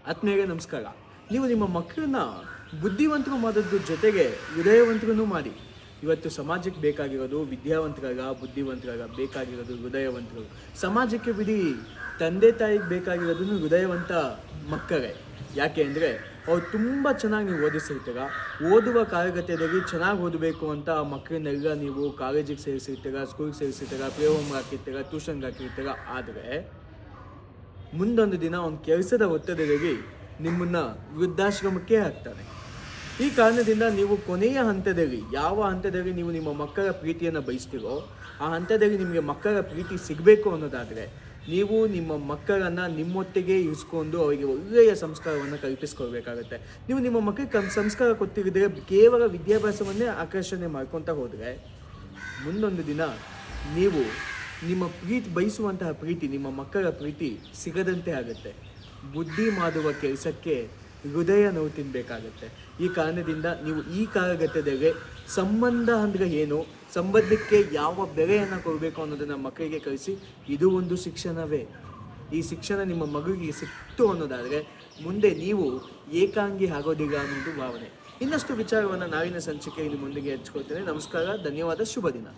ಆತ್ಮೀಯರೇ ನಮಸ್ಕಾರ. ನೀವು ನಿಮ್ಮ ಮಕ್ಕಳನ್ನ ಬುದ್ಧಿವಂತರು ಮಾಡೋದ್ರ ಜೊತೆಗೆ ಹೃದಯವಂತರನ್ನು ಮಾಡಿ. ಇವತ್ತು ಸಮಾಜಕ್ಕೆ ಬೇಕಾಗಿರೋದು ವಿದ್ಯಾವಂತರಾಗ ಬುದ್ಧಿವಂತರಾಗ ಬೇಕಾಗಿರೋದು ಹೃದಯವಂತರು. ಸಮಾಜಕ್ಕೆ ಬಿಡಿ ತಂದೆ ತಾಯಿಗೆ ಬೇಕಾಗಿರೋದನ್ನು ಹೃದಯವಂತ ಮಕ್ಕಳೇ. ಯಾಕೆ ಅಂದರೆ ಅವ್ರು ತುಂಬ ಚೆನ್ನಾಗಿ ನೀವು ಓದಿಸಿರ್ತೀರ. ಓದುವ ಕಾಲಗತ್ಯದಲ್ಲಿ ಚೆನ್ನಾಗಿ ಓದಬೇಕು ಅಂತ ಆ ಮಕ್ಕಳನ್ನೆಲ್ಲ ನೀವು ಕಾಲೇಜಿಗೆ ಸೇರಿಸಿರ್ತೀರ, ಸ್ಕೂಲ್ಗೆ ಸೇರಿಸಿರ್ತೀರ, ಪ್ಲೇ ಹೋಮ್ಗೆ ಹಾಕಿರ್ತೀರ, ಟ್ಯೂಷನ್ಗೆ ಹಾಕಿರ್ತೀರ. ಆದರೆ ಮುಂದೊಂದು ದಿನ ಒಂದು ಕೆಲಸದ ಒತ್ತಡದಲ್ಲಿ ನಿಮ್ಮನ್ನು ವೃದ್ಧಾಶ್ರಮಕ್ಕೆ ಹಾಕ್ತಾರೆ. ಈ ಕಾರಣದಿಂದ ನೀವು ಕೊನೆಯ ಹಂತದಲ್ಲಿ, ಯಾವ ಹಂತದಲ್ಲಿ ನೀವು ನಿಮ್ಮ ಮಕ್ಕಳ ಪ್ರೀತಿಯನ್ನು ಬಯಸ್ತೀರೋ ಆ ಹಂತದಲ್ಲಿ ನಿಮಗೆ ಮಕ್ಕಳ ಪ್ರೀತಿ ಸಿಗಬೇಕು ಅನ್ನೋದಾದರೆ ನೀವು ನಿಮ್ಮ ಮಕ್ಕಳನ್ನು ನಿಮ್ಮೊಟ್ಟಿಗೆ ಇರಿಸ್ಕೊಂಡು ಅವರಿಗೆ ಒಳ್ಳೆಯ ಸಂಸ್ಕಾರವನ್ನು ಕಲ್ಪಿಸ್ಕೊಳ್ಬೇಕಾಗತ್ತೆ. ನೀವು ನಿಮ್ಮ ಮಕ್ಕಳಿಗೆ ಸಂಸ್ಕಾರ ಕೊಟ್ಟಿರಿದ್ರೆ ಕೇವಲ ವಿದ್ಯಾಭ್ಯಾಸವನ್ನೇ ಆಕರ್ಷಣೆ ಮಾಡ್ಕೊತಾ ಹೋದರೆ ಮುಂದೊಂದು ದಿನ ನೀವು ನಿಮ್ಮ ಬಯಸುವಂತಹ ಪ್ರೀತಿ, ನಿಮ್ಮ ಮಕ್ಕಳ ಪ್ರೀತಿ ಸಿಗದಂತೆ ಆಗುತ್ತೆ. ಬುದ್ಧಿ ಮಾಡುವ ಕೆಲಸಕ್ಕೆ ಹೃದಯ ನೋವು ತಿನ್ನಬೇಕಾಗತ್ತೆ. ಈ ಕಾರಣದಿಂದ ನೀವು ಈ ಕಾಲಘಟ್ಟದಲ್ಲಿ ಸಂಬಂಧ ಅಂದರೆ ಏನು, ಸಂಬಂಧಕ್ಕೆ ಯಾವ ಬೆಲೆಯನ್ನು ಕೊಡಬೇಕು ಅನ್ನೋದನ್ನು ಮಕ್ಕಳಿಗೆ ಕಲಿಸಿ. ಇದು ಒಂದು ಶಿಕ್ಷಣವೇ. ಈ ಶಿಕ್ಷಣ ನಿಮ್ಮ ಮಗುವಿಗೆ ಸಿಕ್ತು ಅನ್ನೋದಾದರೆ ಮುಂದೆ ನೀವು ಏಕಾಂಗಿ ಆಗೋದಿಲ್ಲ ಅನ್ನೋದು ಭಾವನೆ. ಇನ್ನಷ್ಟು ವಿಚಾರವನ್ನು ನಾಳಿನ ಸಂಚಿಕೆಯಲ್ಲಿ ನಿಮ್ಮೊಂದಿಗೆ ಹಂಚ್ಕೊಳ್ತೇನೆ. ನಮಸ್ಕಾರ, ಧನ್ಯವಾದ, ಶುಭ ದಿನ.